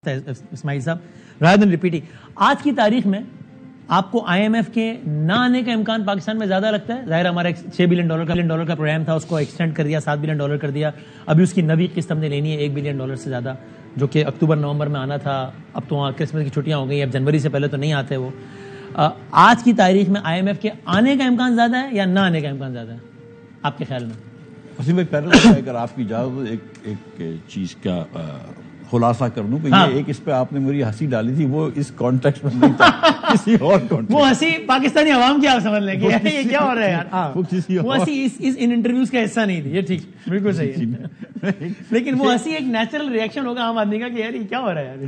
اسماعیل صاحب. rather than repeating, آج کی تاریخ میں آپ کو آئی ایم ایف کے نہ آنے کا امکان پاکستان میں زیادہ لگتا ہے؟ ظاہر ہمارا $6 بلین کا پروگرام تھا, اس کو ایکسٹینڈ کر دیا, $7 بلین کر دیا, ابھی اس کی نویں قسط ہم نے لینی ہے $1 بلین سے زیادہ, جو کہ اکتوبر نومبر میں آنا تھا. اب تو وہاں کرسمس کی چھٹیاں ہو گئی, اب جنوری سے پہلے تو نہیں آتے وہ. آج کی تاریخ میں آئی ایم ایف کے آنے کا امکان زیادہ ہے یا نہ آنے کا امکان زیادہ ہے آپ کے خیال میں؟ وسیم بھائی, پہلے اگر آپ کی اجازت ایک چیز کا خلاصہ کر دوں کہ یہ ایک اس پہ آپ نے میری ہنسی ڈالی تھی, وہ اس کانٹیکسٹ میں نہیں تھا, کسی اور کانٹیکسٹ. وہ ہنسی پاکستانی عوام کی آپ سمجھ لیں گے یہ کیا ہو رہا ہے یار, وہ ہنسی اس انٹرویوز کا حصہ نہیں تھی. یہ ٹھیک, بالکل صحیح ہے, لیکن وہ ہنسی ایک نیچرل ریئیکشن ہوگا عام آدمی کا کہ یار یہ کیا ہو رہا ہے یار.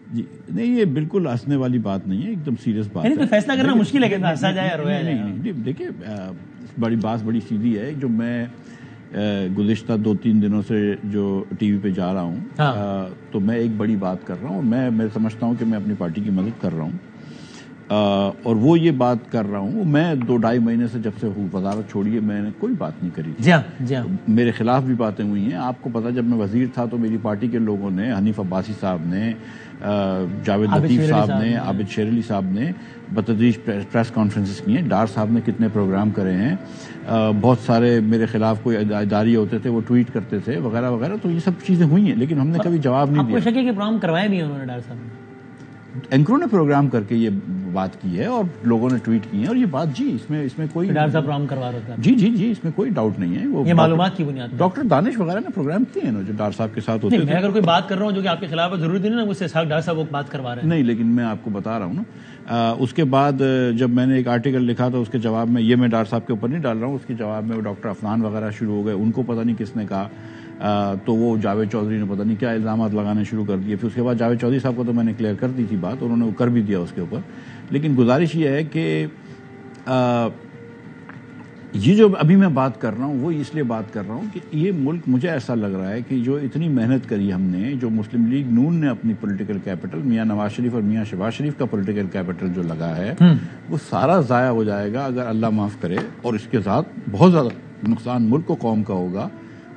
جی نہیں, یہ بالکل ہنسنے والی بات نہیں ہے, ایک دم سیریس بات ہے. فیصلہ کرنا مشکل ہے کہ ہنسا جائے یا رویا جائے. نہیں دیکھیے, بڑی بات بڑی سیدھی ہے. جو میں گزشتہ 2-3 دنوں سے جو ٹی وی پہ جا رہا ہوں, تو میں ایک بڑی بات کر رہا ہوں. میں سمجھتا ہوں کہ میں اپنی پارٹی کی مدد کر رہا ہوں, اور وہ یہ بات کر رہا ہوں. میں 2-2.5 مہینے سے جب سے وزارت چھوڑی ہے میں نے کوئی بات نہیں کری. جی ہاں, میرے خلاف بھی باتیں ہوئی ہیں. آپ کو پتا, جب میں وزیر تھا تو میری پارٹی کے لوگوں نے, حنیف عباسی صاحب نے, جاوید لطیف صاحب نے, عابد شیر علی صاحب نے بتدریج پریس کانفرنسز کی ہیں. ڈار صاحب نے کتنے پروگرام کرے ہیں. بہت سارے میرے خلاف کوئی اداریہ ہوتے تھے وہ ٹویٹ کرتے تھے وغیرہ وغیرہ. تو یہ سب چیزیں ہوئی ہیں, لیکن ہم نے کبھی جواب نہیں دیا. آپ کو شک ہے کہ پروگرام کروائے بھی انہوں نے ڈار صاحب نے؟ اینکروں نے پروگرام کر کے یہ بات کی ہے اور لوگوں نے ٹویٹ کی ہے, اور یہ بات جی اس میں کوئی ڈار صاحب پروگرام کروا رہا تھا. جی اس میں کوئی ڈاؤٹ نہیں ہے. وہ یہ معلومات کی بنیاد ڈاکٹر دانش وغیرہ نے پروگرام کیے ہیں جو ڈار صاحب کے ساتھ ہوتے ہیں. میں اگر کوئی بات کر رہا ہوں جو کہ آپ کے خلاف ہے, ضروری نہیں نا مجھ سے ڈار صاحب وہ بات کروا رہے ہیں. نہیں, لیکن میں آپ کو بتا رہا ہوں نا. اس کے بعد جب میں نے ایک آرٹیکل لکھا تھا, اس کے جواب میں, یہ میں ڈار صاحب کے اوپر نہیں ڈال رہا ہوں, اس کے جواب میں وہ ڈاکٹر افنان وغیرہ شروع ہو گئے. ان کو پتہ نہیں کس نے کہا, تو وہ جاوید چودھری نے پتہ نہیں کیا الزامات لگانے شروع کر دیے. پھر اس کے بعد جاوید چودھری صاحب کو تو میں نے کلیئر کر دی تھی بات, انہوں نے وہ کر بھی دیا اس کے اوپر. لیکن گزارش یہ ہے کہ یہ جو ابھی میں بات کر رہا ہوں وہ اس لیے بات کر رہا ہوں کہ یہ ملک, مجھے ایسا لگ رہا ہے کہ جو اتنی محنت کری ہم نے, جو مسلم لیگ نون نے اپنی پولیٹیکل کیپٹل, میاں نواز شریف اور میاں شہباز شریف کا پولیٹیکل کیپٹل جو لگا ہے, وہ سارا ضائع ہو جائے گا اگر اللہ معاف کرے. اور اس کے ساتھ بہت زیادہ نقصان ملک کو, قوم کا ہوگا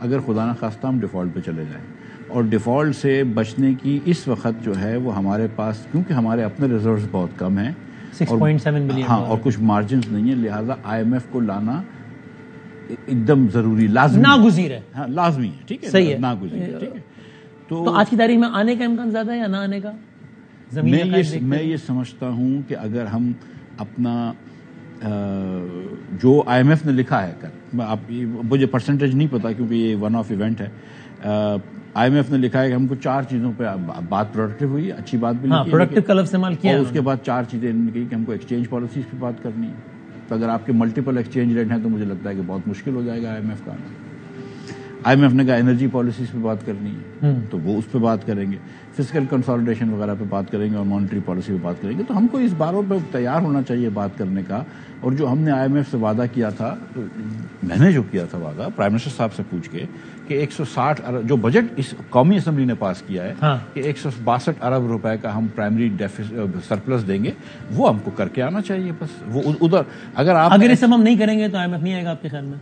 اگر خدا نخواستہ ہم ڈیفالٹ پہ چلے جائیں. اور ڈیفالٹ سے بچنے کی اس وقت جو ہے وہ ہمارے پاس, کیونکہ ہمارے اپنے ریزروز بہت کم ہیں, 6.7 بلین, ہاں, اور کچھ مارجنز نہیں ہیں, لہٰذا آئی ایم ایف کو لانا ایک دم ضروری, لازمی, ناگزیر ہے. ہاں لازمی ہے, ٹھیک ہے, صحیح ہے, ناگزیر ہے, ٹھیک ہے. تو آج کی تاریخ میں آنے کا امکان زیادہ ہے یا نہ آنے کا؟ میں یہ سمجھتا ہوں کہ اگر ہم اپنا جو آئی ایم ایف نے لکھا ہے, مجھے پرسنٹیج نہیں پتا کیونکہ یہ ون آف ایونٹ ہے, آئی ایم ایف نے لکھا ہے کہ ہم کو 4 چیزوں پہ بات پروڈکٹیو ہوئی, اچھی بات بھی لکھی, پروڈکٹیو کا لفظ استعمال کیا, اور اس کے بعد 4 چیزیں انہوں نے کہی کہ ہم کو ایکسچینج پالیسیز پہ بات کرنی ہے. تو اگر آپ کے ملٹیپل ایکسچینج ریٹ ہیں تو مجھے لگتا ہے کہ بہت مشکل ہو جائے گا آئی ایم ایف کا. آئی ایم ایف نے کہا انرجی پالیسیز پہ بات کرنی ہے, تو وہ اس پہ بات کریں گے. فسکل کنسالیڈیشن وغیرہ پہ بات کریں گے اور مانیٹری پالیسی پہ بات کریں گے. تو ہم کو اس باروں پہ تیار ہونا چاہیے بات کرنے کا. اور جو ہم نے آئی ایم ایف سے وعدہ کیا تھا, میں نے جو کیا تھا وعدہ پرائم منسٹر صاحب سے پوچھ کے کہ 160 ارب جو بجٹ اس قومی اسمبلی نے پاس کیا ہے کہ 162 ارب روپے کا ہم پرائمری سرپلس دیں گے, وہ ہم کو کر کے آنا چاہیے. بس وہ ادھر اگر اس ہم نہیں کریں گے تو آئی ایم ایف نہیں آئے گا آپ کے خیال میں؟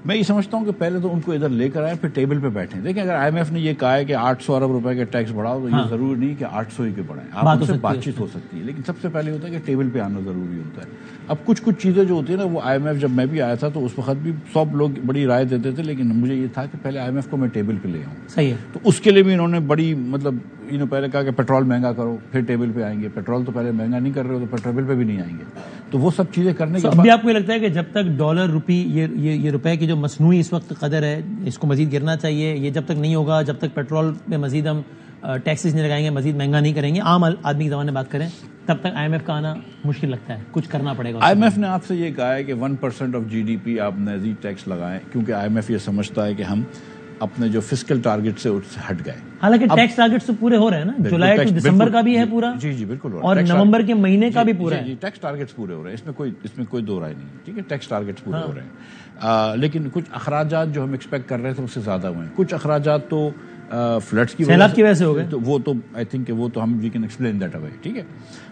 میں یہ سمجھتا ہوں کہ پہلے تو ان کو ادھر لے کر آئے, پھر ٹیبل پہ بیٹھیں. دیکھیں, اگر آئی ایم ایف نے یہ کہا ہے کہ 800 ارب روپے کے ٹیکس بڑھاؤ, تو یہ ضروری نہیں کہ 800 ہی کے بڑھائیں. آپ ان سے بات چیت ہو سکتی ہے, لیکن سب سے پہلے ہوتا ہے کہ ٹیبل پہ آنا ضروری ہوتا ہے. اب کچھ چیزیں جو ہوتی ہیں نا, وہ آئی ایم ایف, جب میں بھی آیا تھا تو اس وقت بھی سب لوگ بڑی رائے دیتے تھے, لیکن مجھے یہ تھا کہ پہلے آئی ایم ایف کو میں ٹیبل پہ لے آؤں. صحیح ہے. تو اس کے لیے بھی انہوں نے بڑی پہلے کہا کہ پیٹرول مہنگا کرو, پھر ٹیبل پہ آئیں گے. پیٹرول تو پہلے مہنگا نہیں کر رہے ہو تو ٹیبل پہ بھی نہیں آئیں گے. تو وہ سب چیزیں کرنے کے بعد ابھی آپ کو یہ لگتا ہے کہ جب تک ڈالر روپی یہ روپے کی جو مصنوعی اس وقت قدر ہے, اس کو مزید گرنا چاہیے. یہ جب تک نہیں ہوگا, جب تک پیٹرول پہ مزید ہم ٹیکسز نہیں لگائیں گے, مزید مہنگا نہیں کریں گے, عام آدمی کی زبان میں بات کریں, تب تک آئی ایم ایف کا آنا مشکل لگتا ہے. کچھ کرنا پڑے گا. آئی ایم ایف نے آپ سے یہ کہا ہے کہ 1% آف جی ڈی پی آپ مزید ٹیکس لگائیں, کیونکہ آئی ایم ایف یہ سمجھتا ہے کہ ہم اپنے جو فسکل ٹارگٹ سے ہٹ گئے. حالانکہ ٹیکس ٹارگٹ سے پورے ہو رہے ہیں نا, جولائی ٹو دسمبر کا بھی ہے پورا. جی بالکل, اور نومبر کے مہینے کا بھی پورا ہے. ٹیکس ٹارگٹس پورے ہو رہے ہیں, اس میں کوئی دو رائے نہیں, ٹھیک ہے, ٹیکس ٹارگٹس پورے ہو رہے ہیں. لیکن کچھ اخراجات جو ہم ایکسپیکٹ کر رہے تھے اس سے زیادہ ہوئے ہیں. کچھ اخراجات تو فلڈس کی سیلاب کی وجہ سے ہو گئے، تو وہ تو آئی تھنک وہ تو ہم we can explain that away, ٹھیک ہے.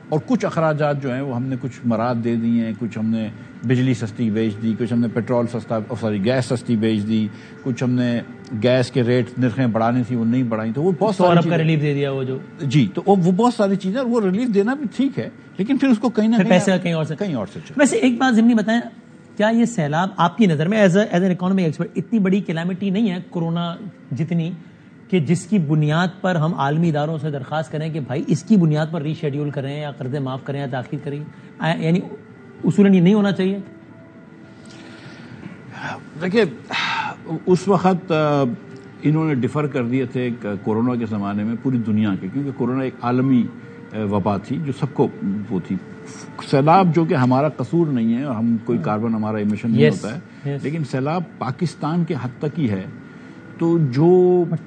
اور کچھ اخراجات جو ہیں وہ ہم نے کچھ مراد دے دی ہیں، کچھ ہم نے بجلی سستی بیچ دی، کچھ ہم نے پیٹرول گیس سستی بیچ دی، کچھ ہم نے گیس کے ریٹ نرخیں بڑھانی تھی وہ نہیں بڑھائیں، تو وہ بہت 100 ارب کا ریلیف دے دیا وہ جو جی. تو وہ بہت ساری چیزیں، اور وہ ریلیف دینا بھی ٹھیک ہے، لیکن پھر اس کو کہیں نہ کہیں پیسے کہیں اور سے. ویسے ایک بات ضمنی بتائیں، کیا یہ سیلاب آپ کی نظر میں ایز این اکانومک ایکسپرٹ اتنی بڑی کیلامٹی نہیں ہے کورونا جتنی کہ جس کی بنیاد پر ہم عالمی اداروں سے درخواست کریں کہ بھائی اس کی بنیاد پر ری شیڈیول کریں یا قرضے معاف کریں یا تاخیر کریں، یعنی اصولاً یہ نہیں ہونا چاہیے؟ دیکھیے اس وقت انہوں نے ڈیفر کر دیے تھے کورونا کے زمانے میں پوری دنیا کے، کیونکہ کورونا ایک عالمی وبا تھی جو سب کو وہ تھی. سیلاب جو کہ ہمارا قصور نہیں ہے، اور ہم کوئی کاربن ہمارا ایمیشن نہیں ہوتا ہے، لیکن سیلاب پاکستان کے حد تک ہی ہے. تو جو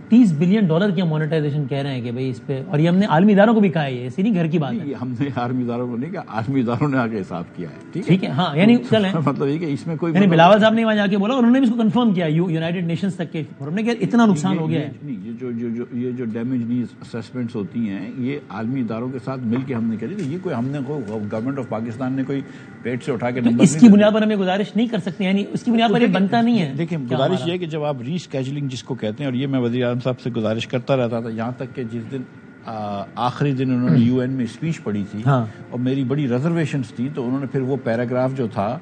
$30 بلین کی مانیٹائزیشن کہہ رہے ہیں کہ بھئی اس پہ، اور یہ ہم نے عالمی اداروں کو بھی کہا ہے، یہ ایسی نہیں گھر کی بات ہے. ہم نے عالمی اداروں کو نہیں کہا، عالمی اداروں نے آگے حساب کیا ہے. ٹھیک ہے، ہاں، یعنی چلیں مطلب یہ کہ اس میں کوئی یعنی بلاول صاحب نے وہاں جا کے بولا، اور انہوں نے بھی اس کو کنفرم کیا یونائیٹڈ نیشنز تک کے فورم نے کہ اتنا نقصان ہو گیا ہے. یہ جو ڈیمیج نیز اسیسمنٹس ہوتی ہیں یہ عالمی اداروں کے ساتھ مل کے ہم نے کری. یہ کوئی ہم نے گورنمنٹ آف پاکستان نے کوئی پیٹ سے اٹھا کے نمبر اس کی بنیاد پر ہم یہ گزارش نہیں کر سکتے، یعنی اس کی بنیاد پر یہ بنتا نہیں ہے. دیکھیں گزارش یہ ہے کہ جب آپ ری اسکیجولنگ جس کو کہتے ہیں، اور یہ میں وزیر اعظم صاحب سے گزارش کرتا رہتا تھا، یہاں تک کہ جس دن آخری دن انہوں نے یو این میں اسپیچ پڑھی تھی اور میری بڑی ریزرویشنز تھی، تو انہوں نے پھر وہ پیراگراف جو تھا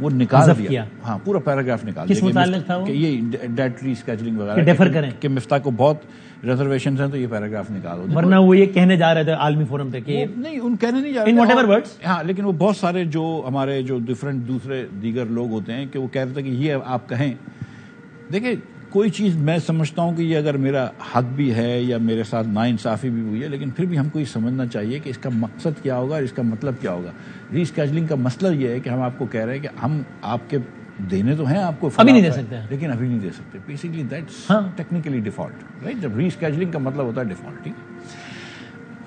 وہ نکال دیا. ہاں، پورا پیراگراف نکال دیا. کس متعلق تھا وہ؟ کہ یہ ڈیٹ ری اسکیجولنگ وغیرہ ڈیفر کریں کہ مفتاح کو بہت ریزرویشنز ہیں، تو یہ پیراگراف نکالو. ورنہ وہ یہ کہنے جا رہے تھے عالمی فورم پہ کہ نہیں، ان کہنے نہیں جا رہے تھے، ہاں، لیکن وہ بہت سارے جو ہمارے جو ڈفرینٹ دوسرے دیگر لوگ ہوتے ہیں کہ وہ کہہ رہے تھے کہ یہ آپ کہیں. دیکھیں کوئی چیز میں سمجھتا ہوں کہ یہ اگر میرا حق بھی ہے یا میرے ساتھ ناانصافی بھی ہوئی ہے، لیکن پھر بھی ہم کو یہ سمجھنا چاہیے کہ اس کا مقصد کیا ہوگا اور اس کا مطلب کیا ہوگا. ری اسکیجولنگ کا مسئلہ یہ ہے کہ ہم آپ کو کہہ رہے ہیں کہ ہم آپ کے دینے تو ہیں آپ کو، ابھی نہیں دے سکتے، لیکن ابھی نہیں دے سکتے. Basically that's technically default, right. جب ری اسکیجولنگ کا مطلب ہوتا ہے ڈیفالٹ،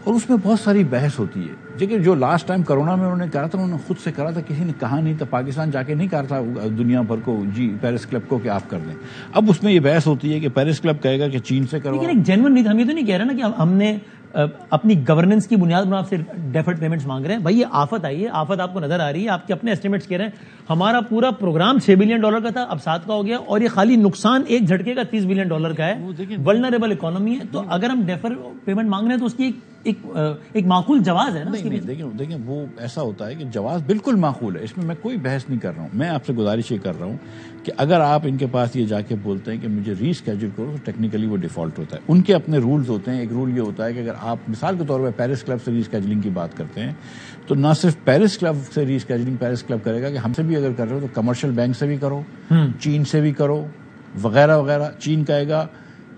اور اس میں بہت ساری بحث ہوتی ہے. لیکن جو لاسٹ ٹائم کرونا میں انہوں نے کہا تھا، انہوں نے خود سے کرا تھا، کسی نے کہا نہیں تھا. پاکستان جا کے نہیں کہا تھا دنیا بھر کو جی پیرس کلب کو کہ آپ کر دیں. اب اس میں یہ بحث ہوتی ہے کہ پیرس کلب کہے گا کہ چین سے کرو. لیکن ایک جینوئن نہیں، ہم یہ تو نہیں کہہ رہے نا کہ ہم نے اپنی گورننس کی بنیاد پر آپ سے ڈیفرڈ پیمنٹس مانگ رہے ہیں. بھائی یہ آفت آئی ہے، آفت آپ کو نظر آ رہی ہے، آپ کے اپنے ایسٹیمیٹس کہہ رہے ہیں. ہمارا پورا پروگرام $6 بلین کا تھا، اب 7 کا ہو گیا، اور یہ خالی نقصان ایک جھٹکے کا $30 بلین کا ہے. ولنریبل اکانومی ہے، تو اگر ہم ڈیفر پیمنٹ مانگ رہے ہیں تو اس کی ایک معقول جواز ہے نا. دیکھیں وہ ایسا ہوتا ہے کہ جواز بالکل معقول ہے، اس میں کوئی بحث نہیں کر رہا ہوں. میں آپ سے گزارش یہ کر رہا ہوں کہ اگر آپ ان کے پاس یہ جا کے بولتے ہیں کہ مجھے ری اسکیجول کرو، تو ٹیکنیکلی وہ ڈیفالٹ ہوتا ہے. ان کے اپنے رولز ہوتے ہیں. ایک رول یہ ہوتا ہے کہ اگر آپ مثال کے طور پہ پیرس کلب سے ری اسکیجولنگ کی بات کرتے ہیں، تو نہ صرف پیرس کلب سے ری اسکیجولنگ پیرس کلب کرے گا کہ ہم سے بھی اگر کر رہے ہو تو کمرشل بینک سے بھی کرو، چین سے بھی کرو، وغیرہ وغیرہ. چین کہے گا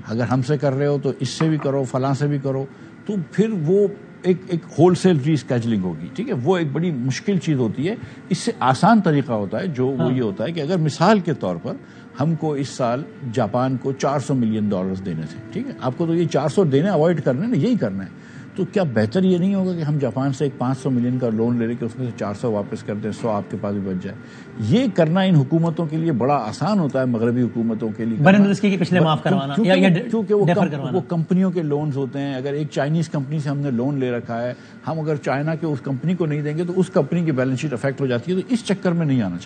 اگر ہم سے کر رہے ہو تو اس سے بھی کرو، فلاں سے بھی کرو. تو پھر وہ ایک ہول سیل ری اسکیجولنگ ہوگی. ٹھیک ہے، وہ ایک بڑی مشکل چیز ہوتی ہے. اس سے آسان طریقہ ہوتا ہے جو وہ یہ ہوتا ہے کہ اگر مثال کے طور پر ہم کو اس سال جاپان کو $400 ملین دینے تھے، ٹھیک ہے، آپ کو تو یہ 400 دینے اوائڈ کرنا ہے نا، یہی کرنا ہے. تو کیا بہتر یہ نہیں ہوگا کہ ہم جاپان سے ایک 500 ملین کا لون لے لیں کہ اس میں سے 400 واپس کر دیں، 100 آپ کے پاس بھی بچ جائے. یہ کرنا ان حکومتوں کے لیے بڑا آسان ہوتا ہے، مغربی حکومتوں کے لیے، پچھلے معاف کروانا، کیونکہ وہ کمپنیوں کے لونز ہوتے ہیں. اگر ایک چائنیز کمپنی سے ہم نے لون لے رکھا ہے، ہم اگر چائنا کے اس کمپنی کو نہیں دیں گے تو اس کمپنی کی بیلنس شیٹ افیکٹ ہو جاتی ہے. تو اس چکر میں نہیں آنا چاہیے.